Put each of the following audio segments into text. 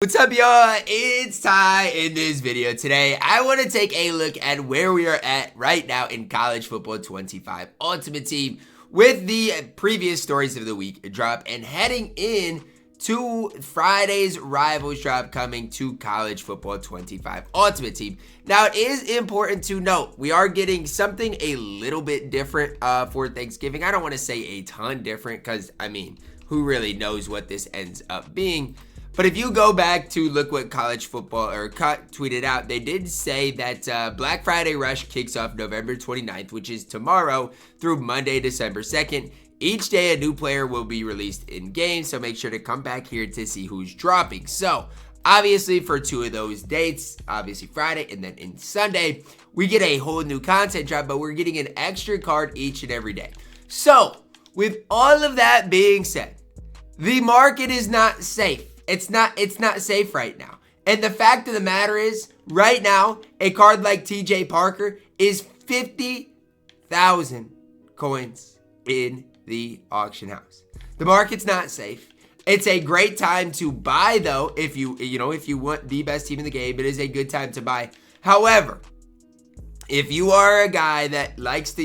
What's up, y'all? It's Ty. In this video today, I want to take a look at where we are at right now in College Football 25 Ultimate Team with the previous stories of the week drop and heading in to Friday's Rivals drop coming to College Football 25 Ultimate Team. Now, it is important to note we are getting something a little bit different for Thanksgiving. I don't want to say a ton different because, I mean, who really knows what this ends up being? But if you go back to look what College Football tweeted out, they did say that Black Friday Rush kicks off November 29th, which is tomorrow, through Monday, December 2nd. Each day, a new player will be released in game, so make sure to come back here to see who's dropping. So, obviously, for two of those dates, obviously Friday and then in Sunday, we get a whole new content drop, but we're getting an extra card each and every day. So, with all of that being said, the market is not safe. It's not safe right now. And the fact of the matter is, right now, a card like TJ Parker is 50,000 coins in the auction house. The market's not safe. It's a great time to buy, though. If you want the best team in the game, it is a good time to buy. However, if you are a guy that likes to,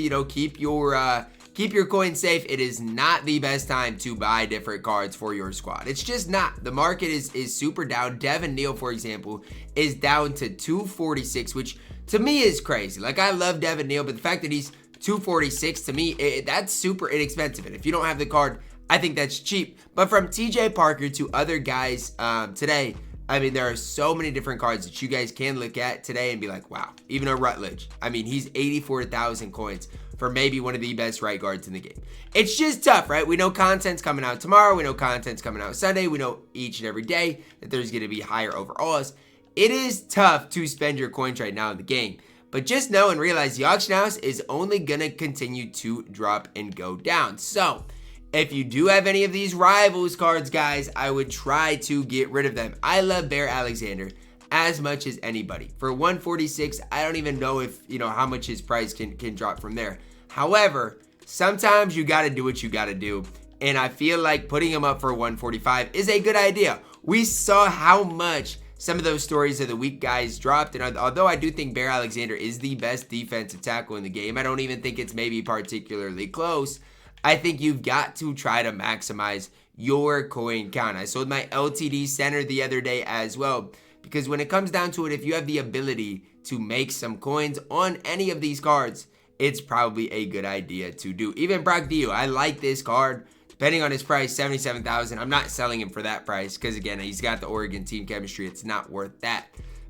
keep your coins safe, it is not the best time to buy different cards for your squad. It's just not. The market is super down. Devin Neal, for example, is down to 246, which to me is crazy. Like, I love Devin Neal, but the fact that he's 246, to me, that's super inexpensive. And if you don't have the card, I think that's cheap. But from TJ Parker to other guys today, I mean, there are so many different cards that you guys can look at today and be like, wow. Even a Rutledge. I mean, he's 84,000 coins for maybe one of the best right guards in the game. It's just tough, right? We know content's coming out tomorrow. We know content's coming out Sunday. We know each and every day that there's going to be higher overalls. It is tough to spend your coins right now in the game. But just know and realize the auction house is only going to continue to drop and go down. So, if you do have any of these Rivals cards, guys, I would try to get rid of them. I love Bear Alexander as much as anybody. For 146, I don't even know if, how much his price can drop from there. However, sometimes you got to do what you got to do. And I feel like putting him up for 145 is a good idea. We saw how much some of those stories of the week guys dropped. And although I do think Bear Alexander is the best defensive tackle in the game, I don't even think it's maybe particularly close. I think you've got to try to maximize your coin count. I sold my LTD center the other day as well, because when it comes down to it, if you have the ability to make some coins on any of these cards, it's probably a good idea to do. Even Brock Dio, I like this card. Depending on his price, 77,000. I'm not selling him for that price because, again, he's got the Oregon team chemistry. It's not worth that.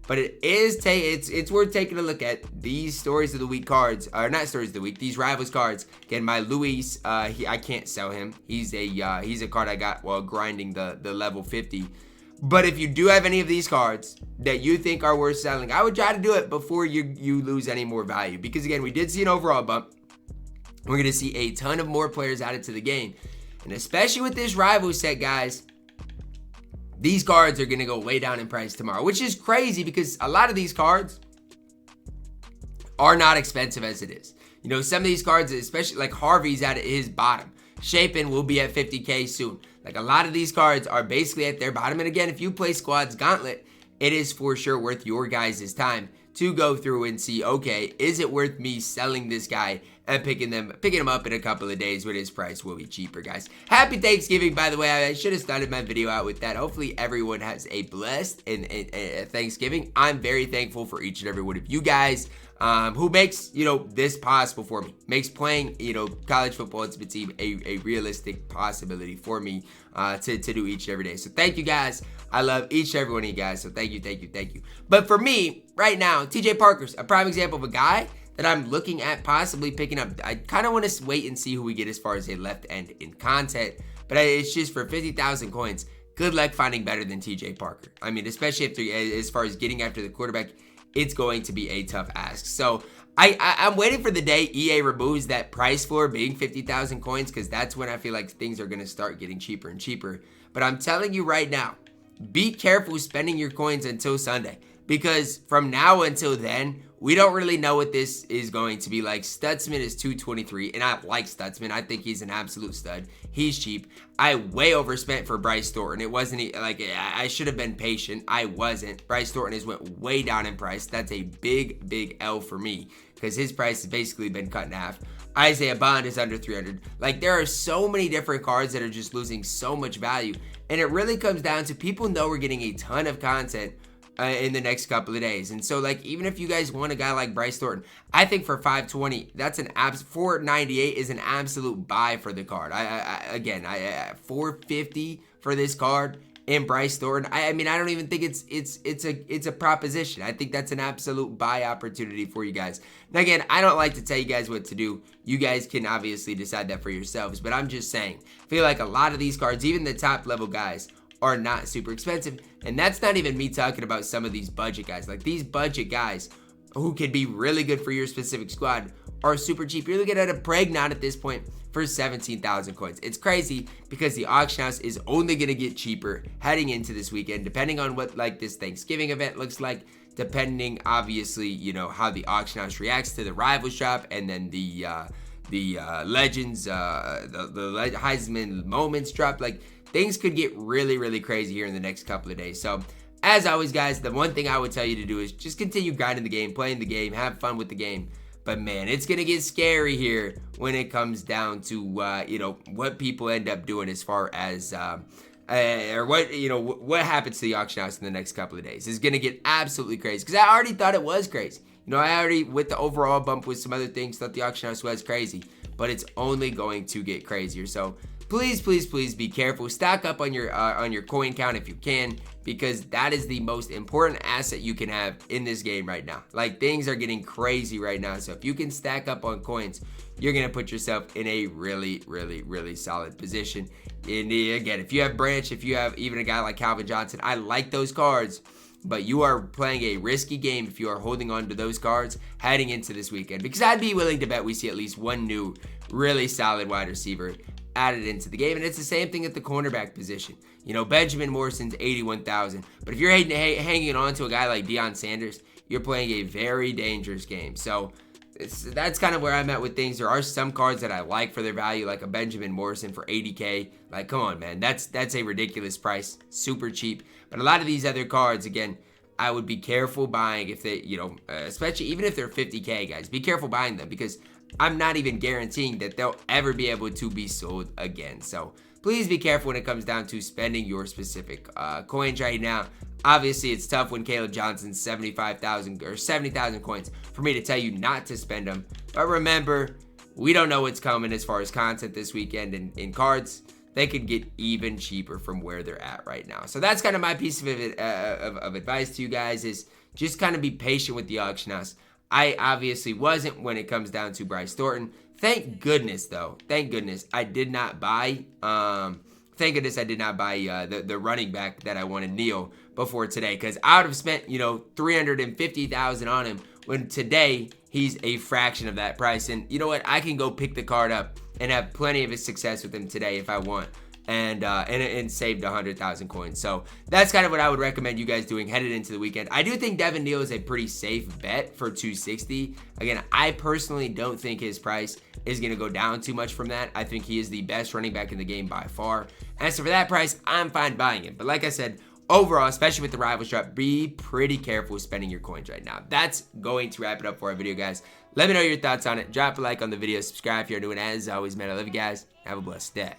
But it's worth taking a look at these stories of the week cards, or not stories of the week, these Rivals cards. Again, my Luis, I can't sell him. He's a card I got while grinding the level 50. But if you do have any of these cards that you think are worth selling, I would try to do it before you lose any more value. Because, again, we did see an overall bump. We're going to see a ton of more players added to the game. And especially with this Rivals set, guys, these cards are going to go way down in price tomorrow, which is crazy because a lot of these cards are not expensive as it is. Some of these cards, especially like Harvey's at his bottom. Chapin will be at 50K soon. Like, a lot of these cards are basically at their bottom. And again, if you play Squads Gauntlet, it is for sure worth your guys' time to go through and see, okay, is it worth me selling this guy and picking him up in a couple of days when his price will be cheaper, guys. Happy Thanksgiving, by the way. I should have started my video out with that. Hopefully everyone has a blessed and Thanksgiving. I'm very thankful for each and every one of you guys who makes, this possible for me. Makes playing, College Football Ultimate Team a realistic possibility for me to do each and every day. So thank you, guys. I love each and every one of you guys. So thank you. But for me, right now, TJ Parker's a prime example of a guy that I'm looking at possibly picking up. I kind of want to wait and see who we get as far as a left end in content. But it's just for 50,000 coins. Good luck finding better than TJ Parker. I mean, especially as far as getting after the quarterback, it's going to be a tough ask. So I'm waiting for the day EA removes that price floor being 50,000 coins, because that's when I feel like things are going to start getting cheaper and cheaper. But I'm telling you right now, be careful spending your coins until Sunday. because from now until then, we don't really know what this is going to be like. Stutzman is 223, and I like Stutzman. I think he's an absolute stud. He's cheap. I way overspent for Bryce Thornton. It wasn't like I should have been patient. I wasn't. Bryce Thornton has went way down in price. That's a big, big L for me because his price has basically been cut in half. Isaiah Bond is under 300. Like, there are so many different cards that are just losing so much value, and it really comes down to people know we're getting a ton of content in the next couple of days. And so, like, even if you guys want a guy like Bryce Thornton, I think for 520, that's an 498 is an absolute buy for the card. Again, 450 for this card in Bryce Thornton. I mean, I don't even think it's a proposition. I think that's an absolute buy opportunity for you guys. Now, again, I don't like to tell you guys what to do. You guys can obviously decide that for yourselves, but I'm just saying, I feel like a lot of these cards, even the top level guys, are not super expensive. And that's not even me talking about some of these budget guys. Like, these budget guys who could be really good for your specific squad are super cheap. You're looking at a Pregnant at this point for 17,000 coins. It's crazy because the auction house is only going to get cheaper heading into this weekend, depending on what like this Thanksgiving event looks like, depending obviously, you know, how the auction house reacts to the rivals drop, and then the legends, the Heisman moments drop. Like, things could get really, really crazy here in the next couple of days. So, as always, guys, the one thing I would tell you to do is just continue grinding the game, playing the game, have fun with the game. But, man, it's going to get scary here when it comes down to, you know, what people end up doing as far as, or what, you know, what happens to the auction house in the next couple of days. It's going to get absolutely crazy because I already thought it was crazy. You know, I already, with the overall bump with some other things, thought the auction house was crazy. But it's only going to get crazier. So, please, please, please be careful. Stock up on your coin count if you can, because that is the most important asset you can have in this game right now. Like, things are getting crazy right now. So if you can stack up on coins, you're going to put yourself in a really, really, really solid position. And again, if you have Branch, if you have even a guy like Calvin Johnson, I like those cards. But you are playing a risky game if you are holding on to those cards heading into this weekend. Because I'd be willing to bet we see at least one new really solid wide receiver added into the game. And it's the same thing at the cornerback position. You know, Benjamin Morrison's 81,000. But if you're hanging on to a guy like Deion Sanders, you're playing a very dangerous game. So that's kind of where I'm at with things. There are some cards that I like for their value, like a Benjamin Morrison for 80K. Like, come on, man. That's a ridiculous price. Super cheap. But a lot of these other cards, again, I would be careful buying if they, you know, especially even if they're 50K, guys. Be careful buying them because I'm not even guaranteeing that they'll ever be able to be sold again. So please be careful when it comes down to spending your specific coins right now. Obviously, it's tough when Caleb Johnson's 75,000 or 70,000 coins for me to tell you not to spend them. But remember, we don't know what's coming as far as content this weekend, and in cards, they could get even cheaper from where they're at right now. So that's kind of my piece of advice to you guys, is just kind of be patient with the auction house. I obviously wasn't when it comes down to Bryce Thornton. Thank goodness, though. Thank goodness I did not buy. Thank goodness I did not buy the running back that I wanted, Neal, before today, because I would have spent, you know, $350,000 on him when today he's a fraction of that price. And you know what? I can go pick the card up and have plenty of success with him today if I want, and saved 100,000 coins. So that's kind of what I would recommend you guys doing headed into the weekend. I do think Devin Neal is a pretty safe bet for 260. Again, I personally don't think his price is going to go down too much from that. I think he is the best running back in the game by far. And so for that price, I'm fine buying it. But like I said, overall, especially with the rivals drop, be pretty careful spending your coins right now. That's going to wrap it up for our video, guys. Let me know your thoughts on it. Drop a like on the video. Subscribe if you're new. And as always, man, I love you guys. Have a blessed day.